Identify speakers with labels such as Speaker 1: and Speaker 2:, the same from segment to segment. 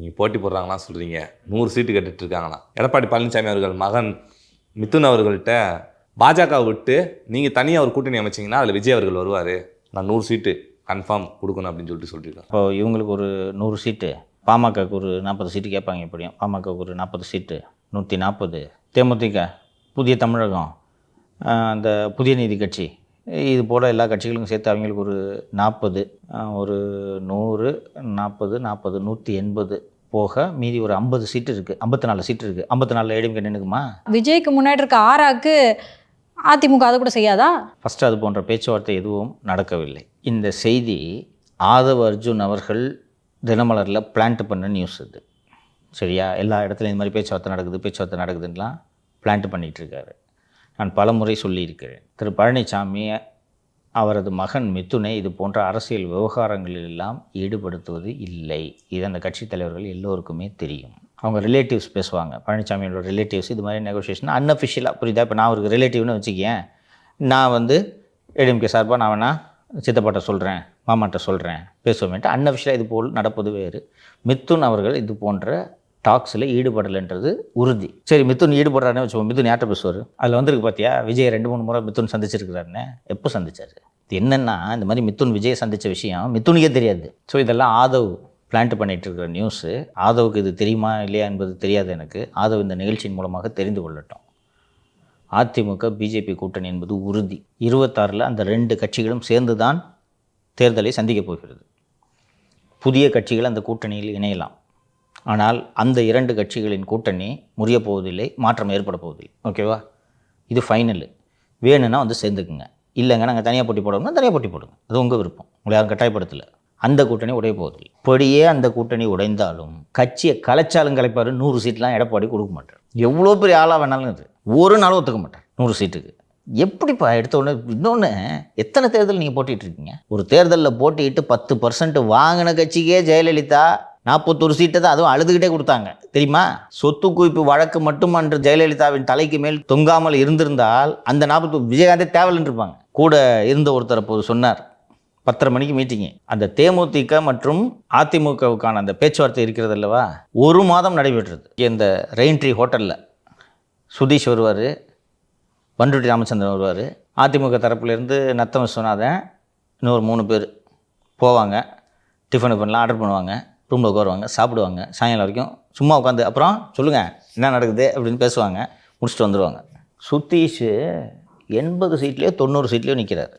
Speaker 1: நீங்கள் போட்டி போடுறாங்களாம் சொல்கிறீங்க, 100 சீட்டு கேட்டுட்டு இருக்காங்கண்ணா. எடப்பாடி பழனிசாமி அவர்கள் மகன் மிதுன் அவர்கள்ட்ட பாஜக விட்டு நீங்கள் தனியாக ஒரு கூட்டணி அமைச்சிங்கன்னா அதில் விஜய் அவர்கள் வருவார், நான் 100 சீட்டு கன்ஃபார்ம் கொடுக்கணும் அப்படின்னு சொல்லியிருக்காங்க.
Speaker 2: இப்போ இவங்களுக்கு ஒரு 100 சீட்டு, பாமகக்கு ஒரு 40 சீட்டு கேட்பாங்க. எப்படியும் பாமகக்கு ஒரு 40 சீட்டு, 140. தேமுதிக, புதிய தமிழகம், அந்த புதிய நீதி கட்சி, இது போல் எல்லா கட்சிகளுக்கும் சேர்த்து அவங்களுக்கு ஒரு 40, ஒரு 100, 40, 180 போக மீதி ஒரு 50 சீட்டு இருக்குது. 54 சீட்டு இருக்குது. 54 ஏடிஎம்கே நின்றுக்குமா?
Speaker 3: விஜய்க்கு முன்னாடி இருக்க ஆராக்கு அதிமுக அதை கூட செய்யாதா?
Speaker 2: ஃபஸ்ட்டு அது போன்ற பேச்சுவார்த்தை எதுவும் நடக்கவில்லை. இந்த செய்தி ஆதவ் அர்ஜுன் அவர்கள் தினமலரில் பிளான்ட் பண்ண நியூஸ் இது. சரியா? எல்லா இடத்துலையும் இந்த மாதிரி பேச்சுவார்த்தை நடக்குதுன்னெலாம் பிளான்ட் பண்ணிகிட்ருக்காரு. நான் பல முறை சொல்லியிருக்கிறேன், திரு பழனிசாமி அவரது மகன் மிதுனை இது போன்ற அரசியல் விவகாரங்களிலெல்லாம் ஈடுபடுத்துவது இல்லை. இது அந்த கட்சித் தலைவர்கள் எல்லோருக்குமே தெரியும். அவங்க ரிலேட்டிவ்ஸ் பேசுவாங்க, பழனிசாமியோட ரிலேட்டிவ்ஸ் இது மாதிரி நெகோசியேஷன் அன்அஃபிஷியலாக. புரியுதா? இப்போ நான் ஒரு ரிலேட்டிவ்னு வச்சுக்கேன், நான் ஏடிஎம்கே சார்பாக நான் வேணா சித்தப்பாட்ட சொல்கிறேன், மாமாட்ட சொல்கிறேன், பேசுவோமேட்டு அன்அஃபிஷியலாக இது போல் நடப்பது வேறு. மிதுன் அவர்கள் இது போன்ற டாக்ஸில் ஈடுபடலைன்றது உறுதி. சரி, மிதுன் ஈடுபடுறாருன்னு வச்சுக்கோங்க. மிதுன் யார்கிட்ட பேசுவார்? அதில் வந்திருக்கு பார்த்தியா, விஜய் 2-3 முறை மிதுன் சந்திச்சிருக்கிறாருன்னு. எப்போ சந்திச்சார்? இது என்னென்னா, இந்த மாதிரி மிதுன் விஜய் சந்தித்த விஷயம் மிதுனுக்கே தெரியாது. ஸோ இதெல்லாம் ஆதவ் பிளான்ட் பண்ணிகிட்டு இருக்கிற நியூஸு. ஆதவுக்கு இது தெரியுமா இல்லையா என்பது தெரியாது எனக்கு. ஆதவ் இந்த நிகழ்ச்சியின் மூலமாக தெரிந்து கொள்ளட்டும். அதிமுக பிஜேபி கூட்டணி என்பது உறுதி. 26 அந்த 2 கட்சிகளும் சேர்ந்து தான் தேர்தலை சந்திக்கப் போகிறது. புதிய கட்சிகள் அந்த கூட்டணியில் இணையலாம். ஆனால் அந்த 2 கட்சிகளின் கூட்டணி முறியப் போவதில்லை, மாற்றம் ஏற்பட போவதில்லை. ஓகேவா? இது ஃபைனலு. வேணும்னா சேர்ந்துக்குங்க, இல்லைங்க நாங்கள் தனியாக போட்டி போடுவோம்னா தனியாக போட்டி போடுங்க, அது உங்கள் விருப்பம், உங்களை யாரும் கட்டாயப்படுத்தலை. அந்த கூட்டணி உடைய போவதில்லை. இப்படியே அந்த கூட்டணி உடைந்தாலும் கட்சியை கலைச்சாலும் கலைப்பார். 100 சீட்லாம் எடப்பாடி கொடுக்க மாட்டார். எவ்வளோ பெரிய ஆளாக வேணாலும் இது ஒரு நாளும் ஒத்துக்க மாட்டார் 100 சீட்டுக்கு. எப்படிப்பா எடுத்த உடனே? இன்னொன்று, எத்தனை தேர்தல் நீங்கள் போட்டிகிட்டு இருக்கீங்க? ஒரு தேர்தலில் போட்டிட்டு 10% வாங்கின கட்சிக்கே ஜெயலலிதா 41 சீட்டை தான், அதுவும் அழுதுகிட்டே கொடுத்தாங்க தெரியுமா? சொத்து குவிப்பு வழக்கு மட்டும் அன்று ஜெயலலிதாவின் தலைக்கு மேல் தொங்காமல் இருந்திருந்தால் அந்த 40 விஜயகாந்தே தேவையில்லைன்னு இருப்பாங்க. கூட இருந்த ஒருத்தர் அப்போது சொன்னார், 10:30 மணிக்கு மீட்டிங்கு, அந்த தேமுதிக மற்றும் அதிமுகவுக்கான அந்த பேச்சுவார்த்தை இருக்கிறது அல்லவா, 1 மாதம் நடைபெற்றது. இந்த ரெயின்ட்ரி ஹோட்டலில் சுதீஷ் வருவார், பண்ருட்டி ராமச்சந்திரன் வருவார், அதிமுக தரப்புலேருந்து நத்தம் விஸ்வநாதன், இன்னொரு 3 பேர் போவாங்க. டிஃபன் பண்ணலாம், ஆர்டர் பண்ணுவாங்க, ரூமில் உட்காருவாங்க, சாப்பிடுவாங்க, சாயங்காலம் வரைக்கும் சும்மா உட்காந்து அப்புறம் சொல்லுங்கள் என்ன நடக்குது அப்படின்னு பேசுவாங்க, முடிச்சுட்டு வந்துடுவாங்க. சுதீஷ் 80 சீட்லேயோ 90 சீட்லேயோ நிற்கிறார்.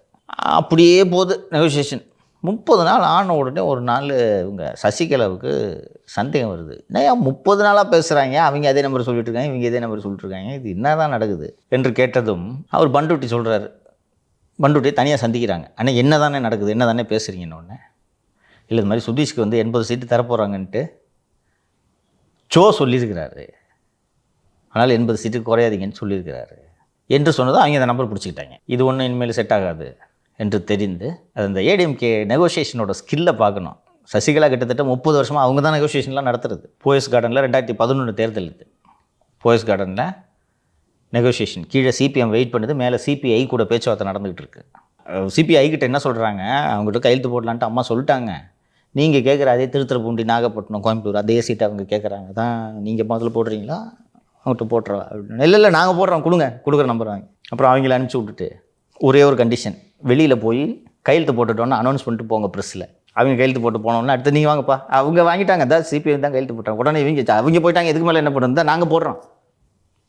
Speaker 2: அப்படியே போகுது நெகோசியேஷன். 30 நாள் ஆன உடனே ஒரு நாள் இவங்க சசிகலாவுக்கு சந்தேகம் வருது. என்னையா 30 நாளாக பேசுகிறாங்க, அவங்க அதே நம்பர் சொல்லிட்டு இருக்காங்க, இவங்க இதே நம்பர் சொல்லிட்டு இருக்காங்க, இது என்ன தான் நடக்குது என்று கேட்டதும் அவர் பண்ருட்டி சொல்கிறாரு. பண்ருட்டியை தனியாக சந்திக்கிறாங்க. ஆனால் என்ன தானே நடக்குது, என்ன தானே பேசுகிறீங்கன்னு ஒன்று. இல்லை, இது மாதிரி சுதீஷ்க்கு 80 சீட்டு தரப்போகிறாங்கன்ட்டு சொல்லியிருக்கிறாரு, ஆனால் 80 சீட்டுக்கு குறையாதீங்கன்னு சொல்லியிருக்கிறாரு என்று சொன்னதும் அவங்க அந்த நம்பர் பிடிச்சிக்கிட்டாங்க. இது ஒன்றும் இனிமேல் செட் ஆகாது என்று தெரிந்து அது அந்த ஏடிஎம்கே நெகோசியேஷனோட ஸ்கில்லை பார்க்கணும். சசிகலா கிட்டத்தட்ட 30 வருஷமாக அவங்க தான் நெகோசியேஷன்லாம் நடத்துறது. போயஸ் கார்டனில் 2011 தேர்தல் இது. போயஸ் கார்டனில் நெகோசியேஷன், கீழே சிபிஎம் வெயிட் பண்ணுது, மேலே சிபிஐ கூட பேச்சுவார்த்தை நடந்துகிட்டு இருக்கு. சிபிஐ கிட்ட என்ன சொல்கிறாங்க, அவங்ககிட்ட கையெழுத்து போடலான்ட்டு அம்மா சொல்லிட்டாங்க. நீங்கள் கேட்குற அதே திருத்துறைப்பூண்டி, நாகப்பட்டினம், கோயம்புத்தூர் அதே சீட்டை அவங்க கேட்குறாங்க தான், நீங்கள் முதல்ல போடுறீங்களா அவங்ககிட்ட போட்டுறா அப்படின்னு. இல்லை நாங்கள் போடுறோம், கொடுக்குற நம்பர் வாங்கி. அப்புறம் அவங்கள அனுப்பிச்சி விட்டுட்டு ஒரே ஒரு கண்டிஷன், வெளியில் போய் கையெழுத்து போட்டுட்டோன்னு அனௌன்ஸ் பண்ணிட்டு போங்க ப்ரெஸ்ஸில். அவங்க கையெழுத்து போட்டு போனோன்னா அடுத்து நீங்கள் வாங்கப்பா. அவங்க வாங்கிட்டாங்க, அதான் சிபிஐ தான் கையெழுத்து போட்டாங்க. உடனே அவங்க போயிட்டாங்க, எதுக்கு மேலே என்ன பண்ணுறது, நாங்கள் போடுறோம்.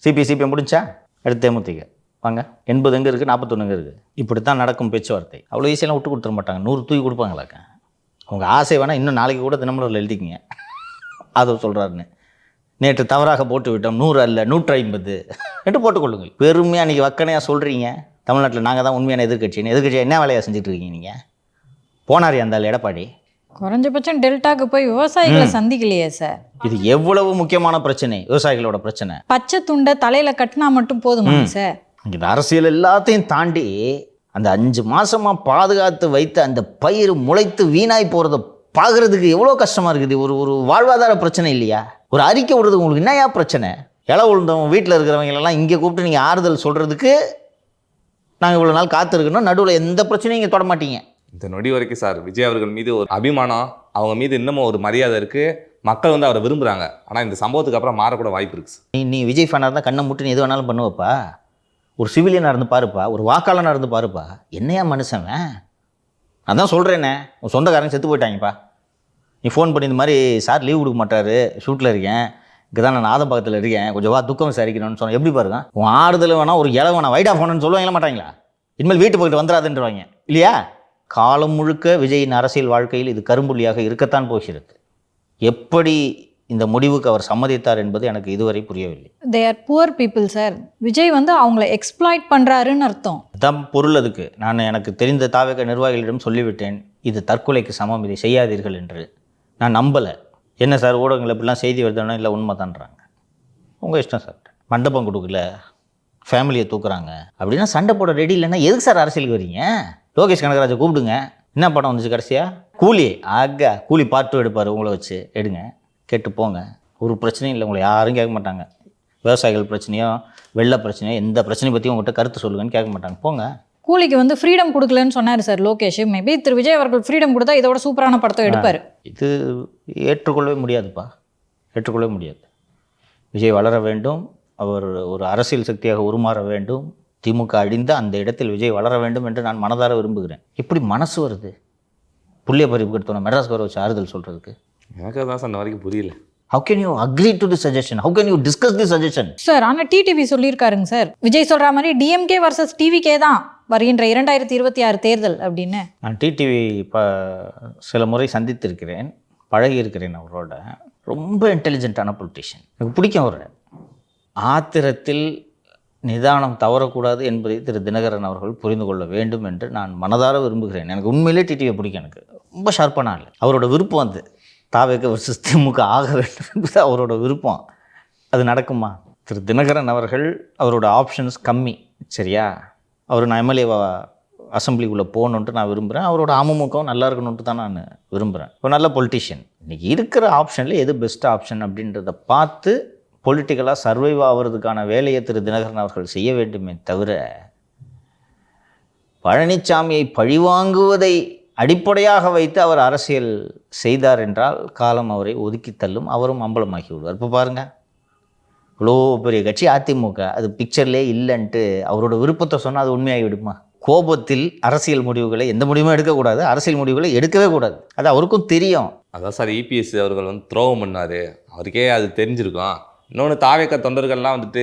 Speaker 2: சிபிஐ முடிச்சா அடுத்து தேமுதிக வாங்க, 80 எங்கே இருக்குது, 41 எங்கே இருக்குது. இப்படி தான் நடக்கும் பேச்சுவார்த்தை. அவ்வளோ ஈஸியெல்லாம் விட்டு கொடுத்துட மாட்டாங்க. 100 தூக்கி கொடுப்பாங்களாக்க. உங்கள் ஆசை வேணால் இன்னும் நாளைக்கு கூட தினமலரில் எழுதிக்கிங்க, அதை சொல்கிறாருன்னு. நேற்று தவறாக போட்டு விட்டோம், 100 அல்ல 150 என்று போட்டுக்கொள்ளுங்கள். பெருமையாக அன்றைக்கி வக்கனையாக சொல்கிறீங்க, தமிழ்நாட்டில் நாங்கள் தான் உண்மையான எதிர்கட்சியாக என்ன வேலையாக செஞ்சுட்டு இருக்கீங்க நீங்கள்? போனார் அந்த எடப்பாடி.
Speaker 3: குறைஞ்சபட்சம் டெல்டாக்கு போய் விவசாயிகளை சந்திக்கலையே சார்.
Speaker 2: இது எவ்வளவு முக்கியமான பிரச்சனை, விவசாயிகளோட பிரச்சனை.
Speaker 3: பச்சை துண்டை தலையில் கட்டினா மட்டும் போதுமா சார்?
Speaker 2: இந்த அரசியல் எல்லாத்தையும் தாண்டி அந்த 5 மாதமாக பாதுகாத்து வைத்து அந்த பயிர் முளைத்து வீணாய் போகிறத பார்க்குறதுக்கு எவ்வளோ கஷ்டமாக இருக்குது. ஒரு வாழ்வாதார பிரச்சனை இல்லையா? ஒரு அறிக்கை விடுறதுக்கு உங்களுக்கு என்னையா பிரச்சனை? இலை உழுந்தவங்க வீட்டில் இருக்கிறவங்களெல்லாம் இங்கே கூப்பிட்டு நீங்கள் ஆறுதல் சொல்கிறதுக்கு நாங்கள் இவ்வளோ நாள் காத்திருக்கணும், நடுவில் எந்த பிரச்சனையும் இங்கே தொட மாட்டீங்க.
Speaker 1: இந்த நொடி வரைக்கும் சார் விஜய் அவர்கள் மீது ஒரு அபிமானம், அவங்க மீது இன்னமும் ஒரு மரியாதை இருக்குது. மக்கள் வந்து அவரை விரும்புகிறாங்க. ஆனால் இந்த சம்பவத்துக்கு அப்புறம் மாறக்கூட வாய்ப்பு இருக்குது சார்.
Speaker 2: நீ விஜய் ஃபேனாக இருந்தால் கண்ணை முட்டு நீ எது வேணாலும் பண்ணுவப்பா. ஒரு சிவிலியனாக இருந்து பாருப்பா, ஒரு வாக்காளனாக இருந்து பாருப்பா. என்னையா மனுஷன்? அதான் சொல்கிறேனே, உன் சொந்தக்காரங்க செத்து போயிட்டாங்கப்பா. நீ ஃபோன் பண்ணி இந்த மாதிரி சார் லீவ் கொடுக்க மாட்டார், ஷூட்டில் இருக்கேன், இங்கே தான் நான் ஆதம்பக்கத்தில் இருக்கேன், கொஞ்சம் வா துக்கம் விசாரிக்கணும்னு சொன்னேன். எப்படி பாருங்க, உன் ஆறுதல் வேணா ஒரு இலை வேணா வைடா ஃபோனுன்னு சொல்லுவாங்களா மாட்டாங்களா? இனிமேல் வீட்டு பக்கத்து வந்துடாதுன்றவாங்க இல்லையா? காலம் முழுக்க விஜயின் அரசியல் வாழ்க்கையில் இது கரும்புள்ளியாக இருக்கத்தான் போகிறது. எப்படி இந்த முடிவுக்கு அவர் சம்மதித்தார் என்பது எனக்கு இதுவரை புரியவில்லை.
Speaker 3: They are poor people sir. Vijay வந்து அவங்கள எக்ஸ்ப்ளாய்ட் பண்ணுறாருன்னு அர்த்தம்.
Speaker 2: அதான் பொருள். அதுக்கு நான் எனக்கு தெரிந்த தாவக நிர்வாகிகளிடம் சொல்லிவிட்டேன், இது தற்கொலைக்கு சமம், இதை செய்யாதீர்கள் என்று. நான் நம்பலை. என்ன சார் ஊடகங்கள் இப்படிலாம் செய்தி வருதுன்னா இல்லை உண்மை தான்றாங்க. உங்கள் இஷ்டம் சார். மண்டபம் கொடுக்கல, ஃபேமிலியை தூக்குறாங்க அப்படின்னா சண்டை போட ரெடி இல்லைன்னா எதுக்கு சார் அரசியலுக்கு வரீங்க? லோகேஷ் கனகராஜை கூப்பிடுங்க. என்ன படம் வந்துச்சு கடைசியாக? கூலி. கூலி பார்ட் 2 எடுப்பார், உங்களை வச்சு எடுங்க, கேட்டு போங்க. ஒரு பிரச்சனையும் இல்லை, உங்களை யாரும் கேட்க மாட்டாங்க. விவசாயிகள் பிரச்சனையோ வெள்ள பிரச்சனையோ எந்த பிரச்சனையை பற்றியும் உங்கள்கிட்ட கருத்து சொல்லுங்கன்னு கேட்க மாட்டாங்க. போங்க.
Speaker 3: கூலிக்கு வந்து ஃப்ரீடம் கொடுக்கலன்னு சொன்னார் சார் லோகேஷ். மேபி திரு விஜய் அவர்கள் ஃப்ரீடம் கொடுத்தா இதோட சூப்பரான படத்தை எடுப்பார்.
Speaker 2: இது ஏற்றுக்கொள்ளவே முடியாதுப்பா, ஏற்றுக்கொள்ளவே முடியாது. விஜய் வளர வேண்டும், அவர் ஒரு அரசியல் சக்தியாக உருமாற வேண்டும், திமுக அழிந்த அந்த இடத்தில் விஜய் வளர வேண்டும் என்று நான் மனதார விரும்புகிறேன். எப்படி மனசு வருது புள்ளிய பறிப்பு எடுத்தோம் மெட்ராஸ்க்கு வர வச்சு ஆறுதல் சொல்கிறதுக்கு?
Speaker 1: எனக்கு அதான் சார் இந்த வரைக்கும் புரியல.
Speaker 2: How can you agree to the suggestion? How can you discuss the suggestion?
Speaker 3: Sir ஆனால் டிடிவி சொல்லியிருக்காருங்க சார், விஜய் சொல்கிற மாதிரி டிஎம்கே வர்சஸ் டிவிகே தான் வருகின்ற 2026 தேர்தல் அப்படின்னு.
Speaker 2: நான் டிடிவி சில முறை சந்தித்திருக்கிறேன், பழகி இருக்கிறேன் அவரோட. ரொம்ப இன்டெலிஜென்ட்டான பொலிட்டிஷியன், எனக்கு பிடிக்கும் அவர். ஆத்திரத்தில் நிதானம் தவறக்கூடாது என்பதை திரு தினகரன் அவர்கள் புரிந்து கொள்ள வேண்டும் என்று நான் மனதார விரும்புகிறேன். எனக்கு உண்மையிலே டிடிவியை பிடிக்கும். எனக்கு ரொம்ப ஷார்ப்பான ஆள். அவரோட விருப்பம் அது தாவேக வர்சஸ் திமுக ஆக வேண்டும் என்பது அவரோட விருப்பம். அது நடக்குமா? திரு தினகரன் அவர்கள் அவரோட ஆப்ஷன்ஸ் கம்மி, சரியா? அவர் நான் எம்எல்ஏ அசம்பிளிக்குள்ளே போகணுன்ட்டு நான் விரும்புகிறேன். அவரோட அமமுகவும் நல்லா இருக்கணுன்ட்டு தான் நான் விரும்புகிறேன். ஒரு நல்ல பொலிட்டிஷியன். இன்றைக்கி இருக்கிற ஆப்ஷனில் எது பெஸ்ட் ஆப்ஷன் அப்படின்றத பார்த்து பொலிட்டிக்கலாக சர்வைவ் ஆகிறதுக்கான வேலையை திரு தினகரன் அவர்கள் செய்ய வேண்டுமே தவிர பழனிசாமியை பழிவாங்குவதை அடிப்படையாக வைத்து அவர் அரசியல் செய்தார் என்றால் காலம் அவரை ஒதுக்கி தள்ளும், அவரும் அம்பலமாகி விடுவார். இப்போ பாருங்கள், இவ்வளோ பெரிய கட்சி அதிமுக, அது பிக்சர்லேயே இல்லைன்ட்டு அவரோட விருப்பத்தை சொன்னால் அது உண்மையாகி விடுமா? கோபத்தில் அரசியல் முடிவுகளை எந்த முடிவுமே எடுக்கக்கூடாது, அரசியல் முடிவுகளை எடுக்கவே கூடாது. அது அவருக்கும் தெரியும்.
Speaker 1: அதான் சார் இபிஎஸ் அவர்கள் வந்து துரோகம் பண்ணார், அவருக்கே அது தெரிஞ்சிருக்கும். இன்னொன்று தாவேக்க தொண்டர்கள்லாம் வந்துட்டு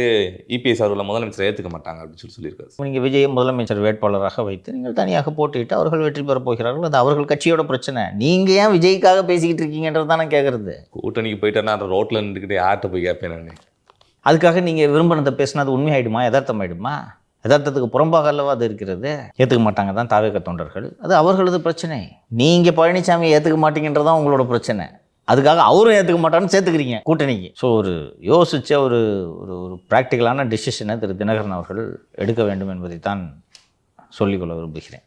Speaker 1: இபிஎஸ் அவர்களை முதலமைச்சரை ஏற்றுக்க மாட்டாங்க அப்படின்னு சொல்லியிருக்காரு.
Speaker 2: நீங்கள் விஜயை முதலமைச்சர் வேட்பாளராக வைத்து நீங்கள் தனியாக போட்டியிட்டு அவர்கள் வெற்றி பெறப் போகிறார்கள், அது அவர்கள் கட்சியோட பிரச்சனை. நீங்கள் ஏன் விஜய்க்காக பேசிக்கிட்டு இருக்கீங்கன்றது தான் நான் கேட்குறது.
Speaker 1: கூட்டணிக்கு போயிட்டேன்னா ரோட்டில் நின்றுக்கிட்டே யார்கிட்ட போய் கேட்பேன் நான்.
Speaker 2: அதுக்காக நீங்கள் விரும்பினதை பேசினா அது உண்மையாயிடுமா, யதார்த்தமாயிடுமா? யதார்த்தத்துக்கு புறம்பாக அல்லவா அது இருக்கிறது. ஏற்றுக்க மாட்டாங்க தான் தாவேக்க தொண்டர்கள், அது அவர்களது பிரச்சனை. நீங்கள் பழனிசாமியை ஏற்றுக்க மாட்டீங்கன்றதான் உங்களோட பிரச்சனை. அதுக்காக அவரும் ஏற்றுக்க மாட்டான்னு சேர்த்துக்கிறீங்க கூட்டணிக்கு. ஸோ ஒரு யோசித்த ஒரு ஒரு ஒரு ப்ராக்டிக்கலான டிசிஷனை திரு தினகரன் அவர்கள் எடுக்க வேண்டும் என்பதை தான் சொல்லிக்கொள்ள விரும்புகிறேன்.